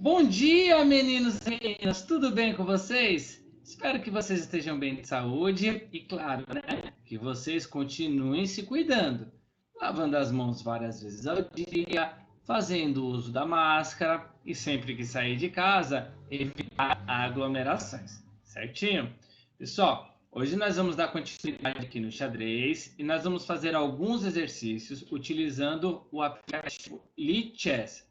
Bom dia, meninos e meninas, tudo bem com vocês? Espero que vocês estejam bem de saúde e, claro, né, que vocês continuem se cuidando, lavando as mãos várias vezes ao dia, fazendo uso da máscara e sempre que sair de casa, evitar aglomerações, certinho? Pessoal, hoje nós vamos dar continuidade aqui no xadrez e nós vamos fazer alguns exercícios utilizando o aplicativo Lichess.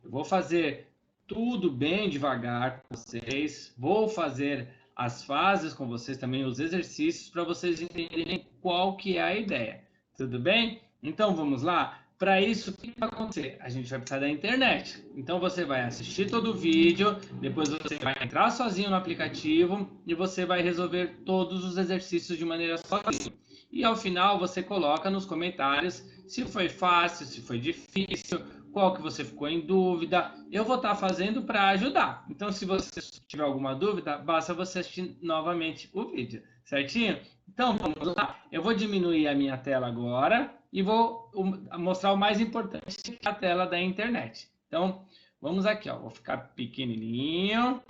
Eu vou fazer tudo bem devagar com vocês, vou fazer as fases com vocês também, os exercícios, para vocês entenderem qual que é a ideia. Tudo bem? Então vamos lá? Para isso, o que vai acontecer? A gente vai precisar da internet. Então você vai assistir todo o vídeo, depois você vai entrar sozinho no aplicativo e você vai resolver todos os exercícios de maneira sozinho. E ao final você coloca nos comentários se foi fácil, se foi difícil, qual que você ficou em dúvida. Eu vou estar fazendo para ajudar. Então, se você tiver alguma dúvida, basta você assistir novamente o vídeo, certinho? Então, vamos lá. Eu vou diminuir a minha tela agora e vou mostrar o mais importante, que é a tela da internet. Então, vamos aqui, ó. Vou ficar pequenininho.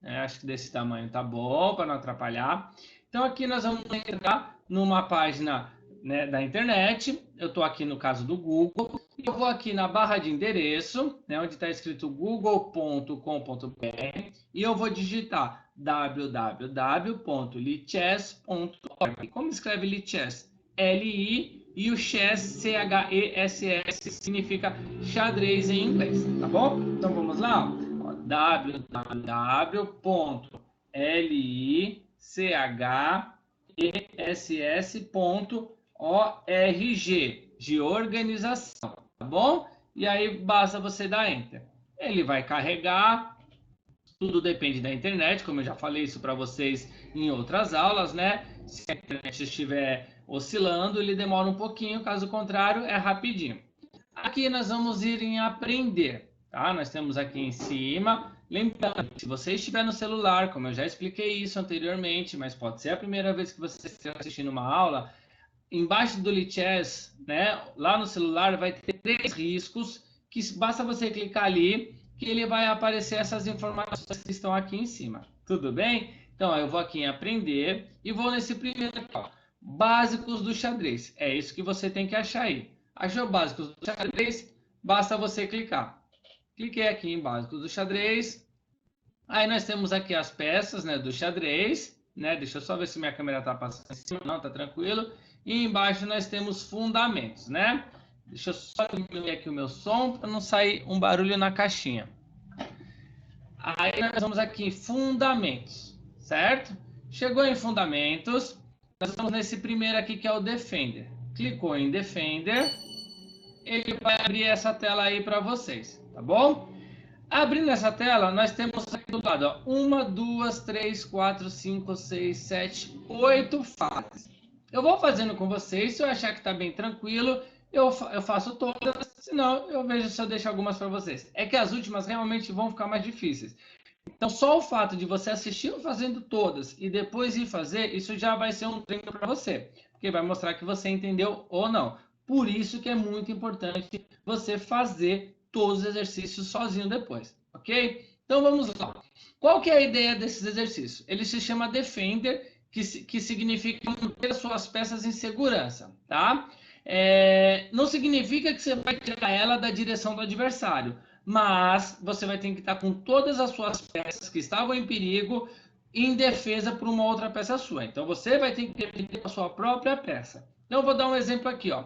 Acho que desse tamanho tá bom, para não atrapalhar. Então, aqui nós vamos entrar numa página, né, da internet. Eu estou aqui no caso do Google. Eu vou aqui na barra de endereço, né, onde está escrito google.com.br, e eu vou digitar www.lichess.org. Como escreve Lichess? L-I, e o chess, C-H-E-S-S, significa xadrez em inglês, tá bom? Então vamos lá, www.lichess.org, de organização, tá bom? E aí basta você dar Enter. Ele vai carregar, tudo depende da internet, como eu já falei isso para vocês em outras aulas, né? Se a internet estiver oscilando, ele demora um pouquinho, caso contrário, é rapidinho. Aqui nós vamos ir em aprender, tá? Nós temos aqui em cima, lembrando, se você estiver no celular, como eu já expliquei isso anteriormente, mas pode ser a primeira vez que você estiver assistindo uma aula, embaixo do Lichess, né, lá no celular, vai ter 3 riscos, que basta você clicar ali, que ele vai aparecer essas informações que estão aqui em cima. Tudo bem? Então, eu vou aqui em aprender e vou nesse primeiro aqui, ó, básicos do xadrez. É isso que você tem que achar aí. Achou básicos do xadrez? Basta você clicar. Cliquei aqui em básicos do xadrez. Aí nós temos aqui as peças, né, do xadrez, né? Deixa eu só ver se minha câmera está passando em cima. Não, tá tranquilo. E embaixo nós temos fundamentos, né? Deixa eu só diminuir aqui o meu som para não sair um barulho na caixinha. Aí nós vamos aqui em fundamentos, certo? Chegou em fundamentos, nós vamos nesse primeiro aqui que é o Defender. Clicou em Defender, ele vai abrir essa tela aí para vocês, tá bom? Abrindo essa tela, nós temos aqui do lado, ó, 1, 2, 3, 4, 5, 6, 7, 8 fases. Eu vou fazendo com vocês, se eu achar que está bem tranquilo, eu faço todas, senão eu vejo se eu deixo algumas para vocês. É que as últimas realmente vão ficar mais difíceis. Então, só o fato de você assistir fazendo todas e depois ir fazer, isso já vai ser um treino para você, porque vai mostrar que você entendeu ou não. Por isso que é muito importante você fazer todos os exercícios sozinho depois, ok? Então, vamos lá. Qual que é a ideia desses exercícios? Ele se chama Defender, que significa manter as suas peças em segurança, tá? Não significa que você vai tirar ela da direção do adversário, mas você vai ter que estar com todas as suas peças que estavam em perigo em defesa por uma outra peça sua. Então, você vai ter que defender a sua própria peça. Então, eu vou dar um exemplo aqui, ó.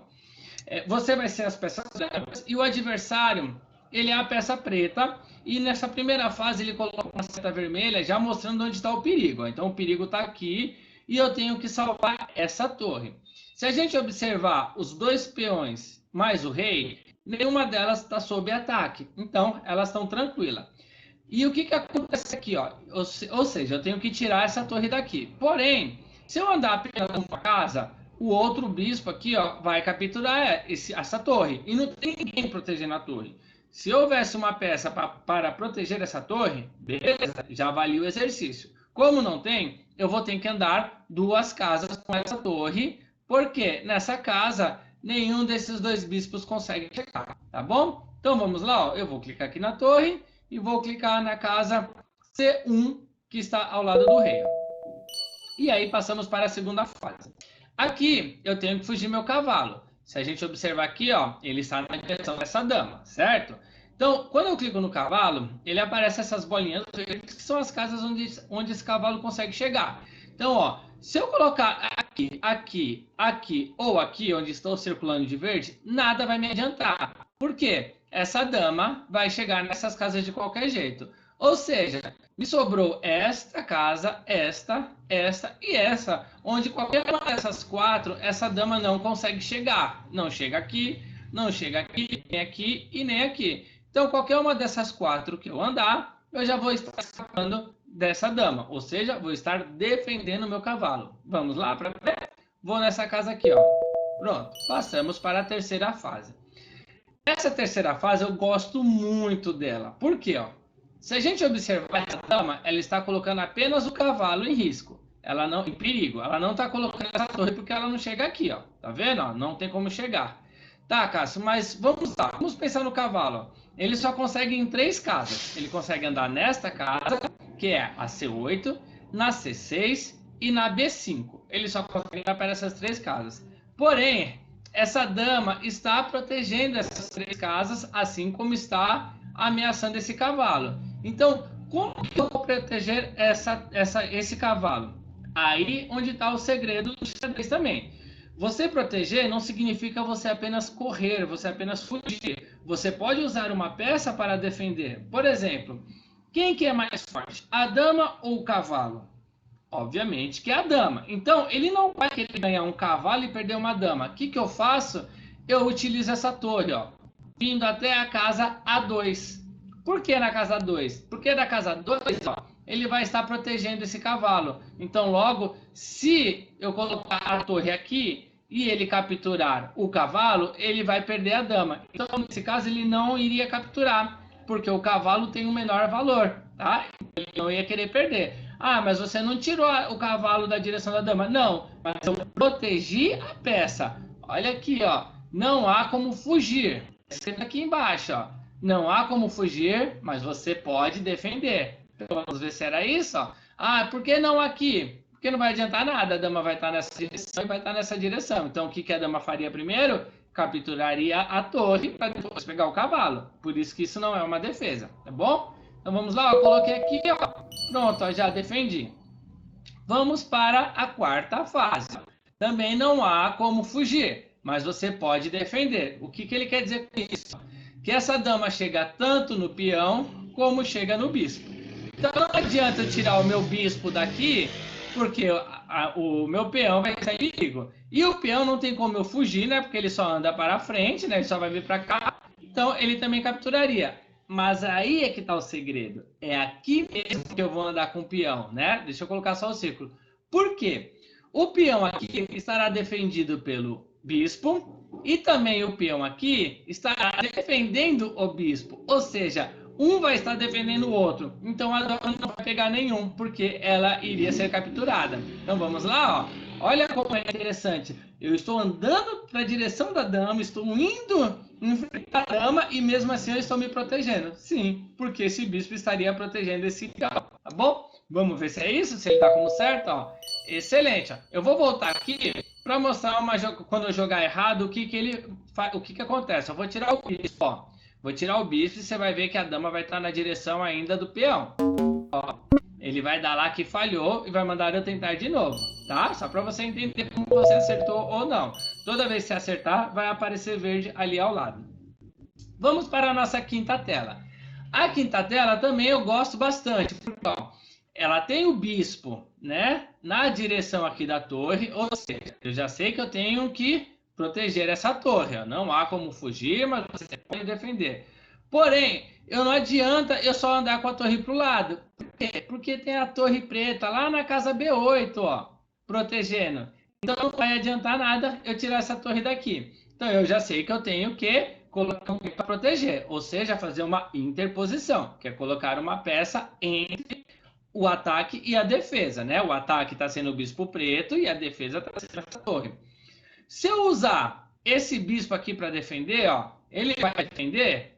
Você vai ser as peças brancas e o adversário, ele é a peça preta, e nessa primeira fase ele coloca uma seta vermelha já mostrando onde está o perigo. Então o perigo está aqui e eu tenho que salvar essa torre. Se a gente observar os 2 peões mais o rei, nenhuma delas está sob ataque, então elas estão tranquilas. E o que acontece aqui, ó? Ou seja, eu tenho que tirar essa torre daqui. Porém, se eu andar apenas uma casa, o outro bispo aqui, ó, vai capturar essa torre. E não tem ninguém protegendo a torre. Se houvesse uma peça para proteger essa torre, beleza, já valia o exercício. Como não tem, eu vou ter que andar 2 casas com essa torre, porque nessa casa nenhum desses 2 bispos consegue chegar, tá bom? Então vamos lá, ó. Eu vou clicar aqui na torre e vou clicar na casa C1, que está ao lado do rei. E aí passamos para a segunda fase. Aqui eu tenho que fugir meu cavalo. Se a gente observar aqui, ó, ele está na direção dessa dama, certo? Então, quando eu clico no cavalo, ele aparece essas bolinhas, que são as casas onde esse cavalo consegue chegar. Então, ó, se eu colocar aqui, aqui, aqui ou aqui, onde estou circulando de verde, nada vai me adiantar. Por quê? Essa dama vai chegar nessas casas de qualquer jeito. Ou seja, me sobrou esta casa, esta e essa, onde qualquer uma dessas quatro, essa dama não consegue chegar. Não chega aqui, não chega aqui, nem aqui e nem aqui. Então, qualquer uma dessas quatro que eu andar, eu já vou estar escapando dessa dama. Ou seja, vou estar defendendo o meu cavalo. Vamos lá para ver? Vou nessa casa aqui, ó. Pronto, passamos para a terceira fase. Essa terceira fase eu gosto muito dela. Por quê, ó? Se a gente observar essa dama, ela está colocando apenas o cavalo em risco. Ela não, em perigo. Ela não está colocando essa torre porque ela não chega aqui, ó. Tá vendo? Ó? Não tem como chegar. Tá, Cássio, mas vamos lá. Vamos pensar no cavalo, ó. Ele só consegue em 3 casas. Ele consegue andar nesta casa, que é a C8, na C6 e na B5. Ele só consegue andar para essas 3 casas. Porém, essa dama está protegendo essas 3 casas, assim como está ameaçando esse cavalo. Então, como que eu vou proteger esse cavalo? Aí onde está o segredo do xadrez também. Você proteger não significa você apenas correr, você apenas fugir. Você pode usar uma peça para defender. Por exemplo, quem que é mais forte? A dama ou o cavalo? Obviamente que é a dama. Então, ele não vai querer ganhar um cavalo e perder uma dama. O que que eu faço? Eu utilizo essa torre, ó, vindo até a casa A2. Por que na casa 2? Porque na casa 2, ó, ele vai estar protegendo esse cavalo. Então, logo, se eu colocar a torre aqui e ele capturar o cavalo, ele vai perder a dama. Então, nesse caso, ele não iria capturar, porque o cavalo tem um menor valor, tá? Ele não ia querer perder. Ah, mas você não tirou o cavalo da direção da dama. Não, mas eu protegi a peça. Olha aqui, ó. Não há como fugir. Escreva aqui embaixo, ó. Não há como fugir, mas você pode defender. Então, vamos ver se era isso, ó. Ah, por que não aqui? Porque não vai adiantar nada. A dama vai estar nessa direção e vai estar nessa direção. Então, o que a dama faria primeiro? Capturaria a torre para depois pegar o cavalo. Por isso que isso não é uma defesa, tá bom? Então, vamos lá. Eu coloquei aqui, ó. Pronto, ó, já defendi. Vamos para a quarta fase. Também não há como fugir, mas você pode defender. O que ele quer dizer com isso? Que essa dama chega tanto no peão como chega no bispo. Então não adianta eu tirar o meu bispo daqui, porque o meu peão vai estar em perigo. E o peão não tem como eu fugir, né? Porque ele só anda para frente, né? Ele só vai vir para cá. Então ele também capturaria. Mas aí é que está o segredo. É aqui mesmo que eu vou andar com o peão, né? Deixa eu colocar só o círculo. Por quê? O peão aqui estará defendido pelo bispo e também o peão aqui estará defendendo o bispo. Ou seja, um vai estar defendendo o outro. Então a dama não vai pegar nenhum, porque ela iria ser capturada. Então vamos lá, ó. Olha como é interessante. Eu estou andando para a direção da dama, estou indo enfrentar a dama e mesmo assim eu estou me protegendo. Sim, porque esse bispo estaria protegendo esse peão, tá bom? Vamos ver se é isso, se ele está como certo, ó. Excelente. Ó. Eu vou voltar aqui para mostrar quando eu jogar errado o que acontece. Eu vou tirar o bispo, ó. Vou tirar o bispo e você vai ver que a dama vai estar na direção ainda do peão. Ó. Ele vai dar lá que falhou e vai mandar eu tentar de novo, tá? Só para você entender como você acertou ou não. Toda vez que você acertar, vai aparecer verde ali ao lado. Vamos para a nossa quinta tela. A quinta tela também eu gosto bastante, porque ó, ela tem o bispo, né, na direção aqui da torre, ou seja, eu já sei que eu tenho que proteger essa torre. Ó. Não há como fugir, mas você pode defender. Porém, não adianta eu só andar com a torre para o lado. Por quê? Porque tem a torre preta lá na casa B8, ó, protegendo. Então não vai adiantar nada eu tirar essa torre daqui. Então eu já sei que eu tenho que colocar um para proteger, ou seja, fazer uma interposição, que é colocar uma peça entre o ataque e a defesa, né? O ataque está sendo o bispo preto e a defesa está sendo essa torre. Se eu usar esse bispo aqui para defender, ó, ele vai defender?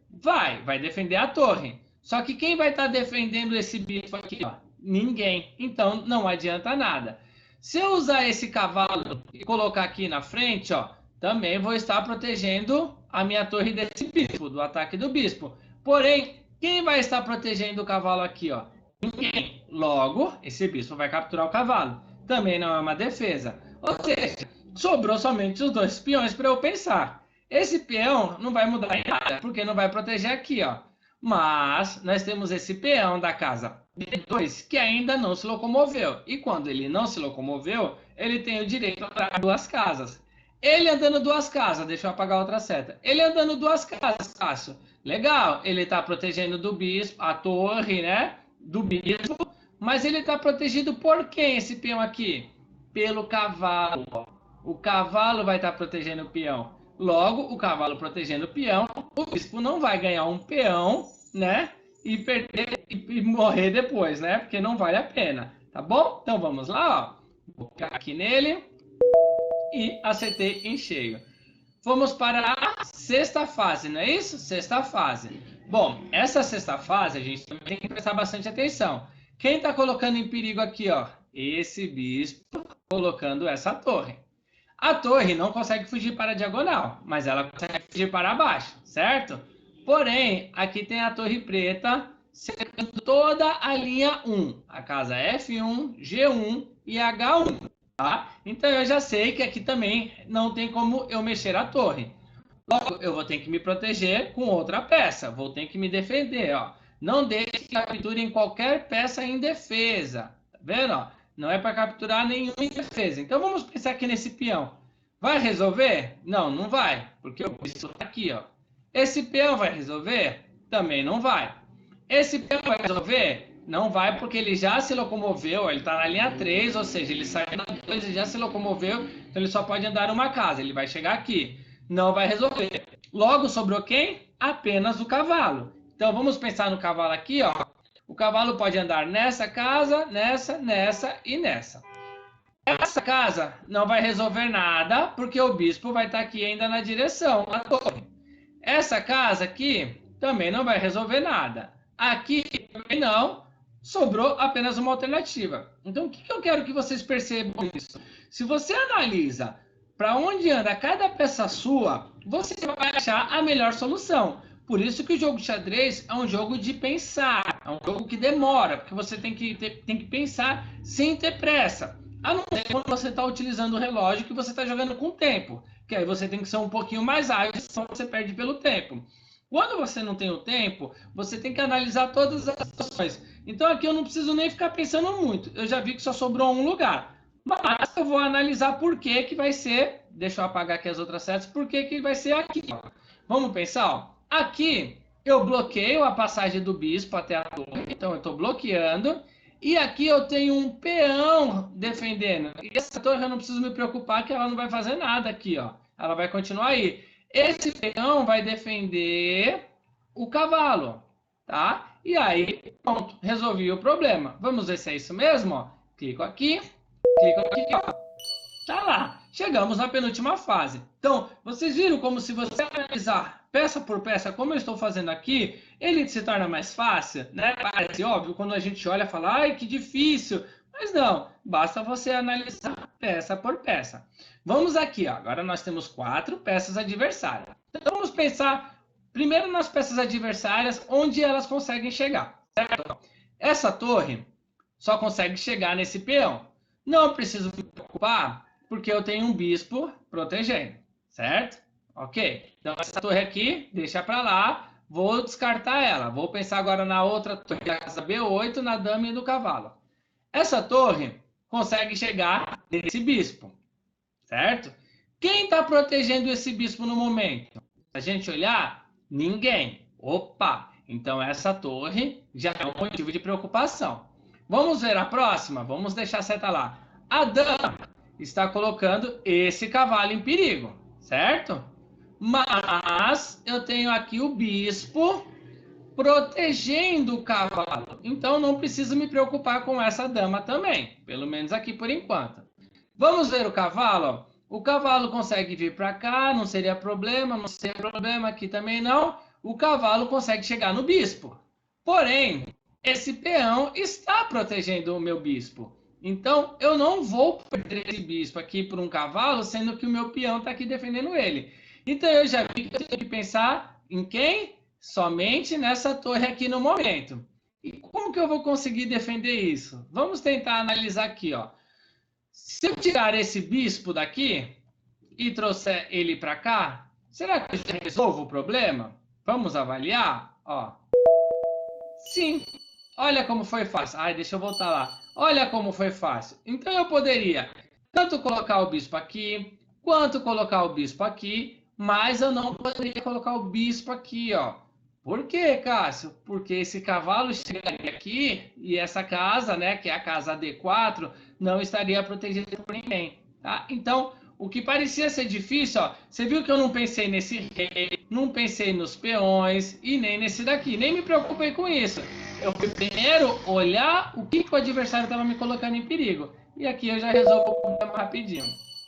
Vai defender a torre. Só que quem vai estar defendendo esse bispo aqui? Ó? Ninguém. Então, não adianta nada. Se eu usar esse cavalo e colocar aqui na frente, ó, também vou estar protegendo a minha torre desse bispo, do ataque do bispo. Porém, quem vai estar protegendo o cavalo aqui? Ó? Ninguém. Logo, esse bispo vai capturar o cavalo. Também não é uma defesa. Ou seja, sobrou somente os 2 peões para eu pensar. Esse peão não vai mudar em nada, porque não vai proteger aqui, ó. Mas nós temos esse peão da casa B2 que ainda não se locomoveu. E quando ele não se locomoveu, ele tem o direito a andar 2 casas. Ele andando 2 casas, deixa eu apagar outra seta. Ele andando 2 casas, Cássio. Legal, ele está protegendo do bispo, a torre, né? Do bispo. Mas ele está protegido por quem esse peão aqui? Pelo cavalo. O cavalo vai estar protegendo o peão. Logo, o cavalo protegendo o peão, o bispo não vai ganhar um peão, né? E perder e morrer depois, né? Porque não vale a pena, tá bom? Então vamos lá, ó. Vou clicar aqui nele e acertei em cheio. Vamos para a 6ª fase, não é isso? 6ª fase. Bom, essa 6ª fase a gente também tem que prestar bastante atenção. Quem está colocando em perigo aqui, ó? Esse bispo colocando essa torre. A torre não consegue fugir para a diagonal, mas ela consegue fugir para baixo, certo? Porém, aqui tem a torre preta cercando toda a linha 1. A casa F1, G1 e H1. Tá? Então, eu já sei que aqui também não tem como eu mexer a torre. Logo, eu vou ter que me proteger com outra peça. Vou ter que me defender. Ó. Não deixe que capturem qualquer peça em defesa. Tá vendo? Ó? Não é para capturar nenhuma em defesa. Então, vamos pensar aqui nesse peão. Vai resolver? Não, não vai. Porque o bispo está aqui. Ó. Esse peão vai resolver? Também não vai. Esse peão vai resolver? Não vai, porque ele já se locomoveu. Ele está na linha 3, ou seja, ele saiu na 2 e já se locomoveu. Então, ele só pode andar uma casa. Ele vai chegar aqui. Não vai resolver. Logo, sobrou quem? Apenas o cavalo. Então, vamos pensar no cavalo aqui, ó. O cavalo pode andar nessa casa, nessa, nessa e nessa. Essa casa não vai resolver nada, porque o bispo vai estar aqui ainda na direção da torre. Essa casa aqui também não vai resolver nada. Aqui também não. Sobrou apenas uma alternativa. Então, o que eu quero que vocês percebam isso? Se você analisa para onde anda cada peça sua, você vai achar a melhor solução. Por isso que o jogo de xadrez é um jogo de pensar, é um jogo que demora, porque você tem que pensar sem ter pressa. A não ser quando você está utilizando o relógio que você está jogando com tempo, que aí você tem que ser um pouquinho mais ágil, senão você perde pelo tempo. Quando você não tem o tempo, você tem que analisar todas as situações. Então aqui eu não preciso nem ficar pensando muito, eu já vi que só sobrou um lugar. Mas eu vou analisar por que que vai ser, deixa eu apagar aqui as outras setas, por que que vai ser aqui. Vamos pensar, ó. Aqui eu bloqueio a passagem do bispo até a torre, então eu estou bloqueando. E aqui eu tenho um peão defendendo. E essa torre eu não preciso me preocupar que ela não vai fazer nada aqui, ó. Ela vai continuar aí. Esse peão vai defender o cavalo, tá? E aí, pronto, resolvi o problema. Vamos ver se é isso mesmo, ó. Clico aqui, ó. Tá lá. Chegamos na penúltima fase. Então, vocês viram como se você analisar peça por peça, como eu estou fazendo aqui, ele se torna mais fácil, né? Parece óbvio, quando a gente olha e fala, ai, que difícil. Mas não, basta você analisar peça por peça. Vamos aqui, ó. Agora nós temos 4 peças adversárias. Então, vamos pensar primeiro nas peças adversárias, onde elas conseguem chegar, certo? Essa torre só consegue chegar nesse peão. Não preciso me preocupar, porque eu tenho um bispo protegendo, certo? Ok, então essa torre aqui, deixa para lá, vou descartar ela. Vou pensar agora na outra torre, da casa B8, na dama e do cavalo. Essa torre consegue chegar nesse bispo, certo? Quem está protegendo esse bispo no momento? Se a gente olhar, ninguém. Opa, então essa torre já é um motivo de preocupação. Vamos ver a próxima? Vamos deixar a seta lá. A dama está colocando esse cavalo em perigo, certo? Mas eu tenho aqui o bispo protegendo o cavalo. Então não preciso me preocupar com essa dama também. Pelo menos aqui por enquanto. Vamos ver o cavalo? O cavalo consegue vir para cá, não seria problema. Não seria problema aqui também não. O cavalo consegue chegar no bispo. Porém, esse peão está protegendo o meu bispo. Então, eu não vou perder esse bispo aqui por um cavalo, sendo que o meu peão está aqui defendendo ele. Então, eu já vi que eu tenho que pensar em quem? Somente nessa torre aqui no momento. E como que eu vou conseguir defender isso? Vamos tentar analisar aqui, ó. Se eu tirar esse bispo daqui e trouxer ele para cá, será que eu já resolvo o problema? Vamos avaliar? Ó. Sim. Olha como foi fácil. Ai, deixa eu voltar lá. Olha como foi fácil. Então eu poderia tanto colocar o bispo aqui, quanto colocar o bispo aqui, mas eu não poderia colocar o bispo aqui, ó. Por quê, Cássio? Porque esse cavalo chegaria aqui e essa casa, né, que é a casa D4, não estaria protegida por ninguém, tá? Então, o que parecia ser difícil, ó, você viu que eu não pensei nesse rei, não pensei nos peões e nem nesse daqui, nem me preocupei com isso. Eu fui primeiro olhar o que o adversário estava me colocando em perigo. E aqui eu já resolvo o problema rapidinho.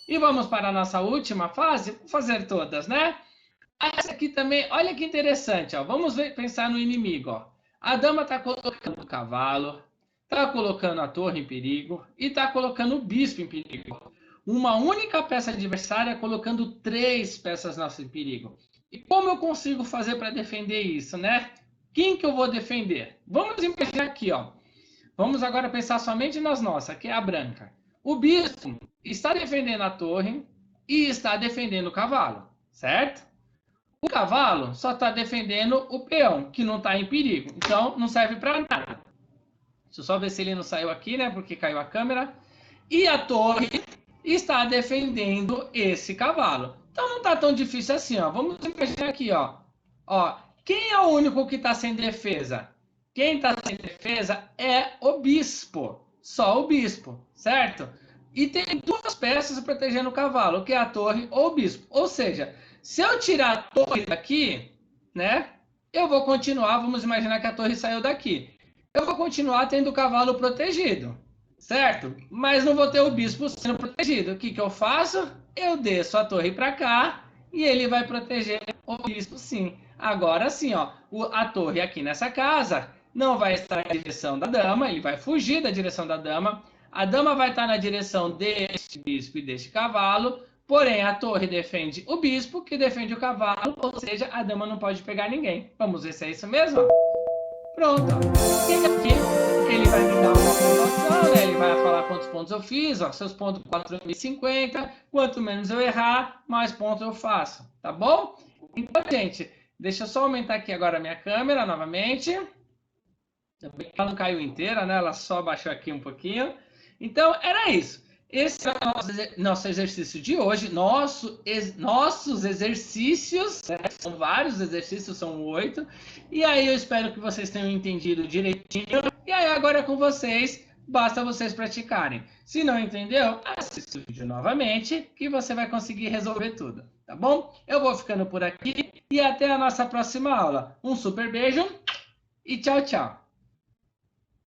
E vamos para a nossa última fase, vou fazer todas, né? Essa aqui também, olha que interessante, ó. Vamos pensar no inimigo, ó. A dama está colocando o cavalo, está colocando a torre em perigo e está colocando o bispo em perigo. Uma única peça adversária colocando 3 peças nossas em perigo. E como eu consigo fazer para defender isso, né? Quem que eu vou defender? Vamos imaginar aqui, ó. Vamos agora pensar somente nas nossas, que é a branca. O bispo está defendendo a torre e está defendendo o cavalo, certo? O cavalo só está defendendo o peão, que não está em perigo. Então, não serve para nada. Deixa eu só ver se ele não saiu aqui, né? Porque caiu a câmera. E a torre está defendendo esse cavalo. Então, não está tão difícil assim, ó. Vamos imaginar aqui, ó. Ó, quem é o único que está sem defesa? Quem está sem defesa é o bispo. Só o bispo, certo? E tem 2 peças protegendo o cavalo, que é a torre ou o bispo. Ou seja, se eu tirar a torre daqui, né? Eu vou continuar, vamos imaginar que a torre saiu daqui. Eu vou continuar tendo o cavalo protegido, certo? Mas não vou ter o bispo sendo protegido. O que que eu faço? Eu desço a torre para cá e ele vai proteger o bispo sim. Agora sim, ó, a torre aqui nessa casa não vai estar na direção da dama, ele vai fugir da direção da dama. A dama vai estar na direção deste bispo e deste cavalo, porém a torre defende o bispo, que defende o cavalo, ou seja, a dama não pode pegar ninguém. Vamos ver se é isso mesmo? Pronto. E aqui ele vai me dar uma pontuação, né? Ele vai falar quantos pontos eu fiz, ó, seus pontos 4.050, quanto menos eu errar, mais pontos eu faço, tá bom? Então, gente, deixa eu só aumentar aqui agora a minha câmera novamente. Também ela não caiu inteira, né? Ela só baixou aqui um pouquinho. Então, era isso. Esse é o nosso exercício de hoje. Nossos exercícios, né? São vários exercícios, são 8. E aí eu espero que vocês tenham entendido direitinho. E aí agora é com vocês, basta vocês praticarem. Se não entendeu, assista o vídeo novamente, que você vai conseguir resolver tudo, tá bom? Eu vou ficando por aqui e até a nossa próxima aula. Um super beijo e tchau, tchau.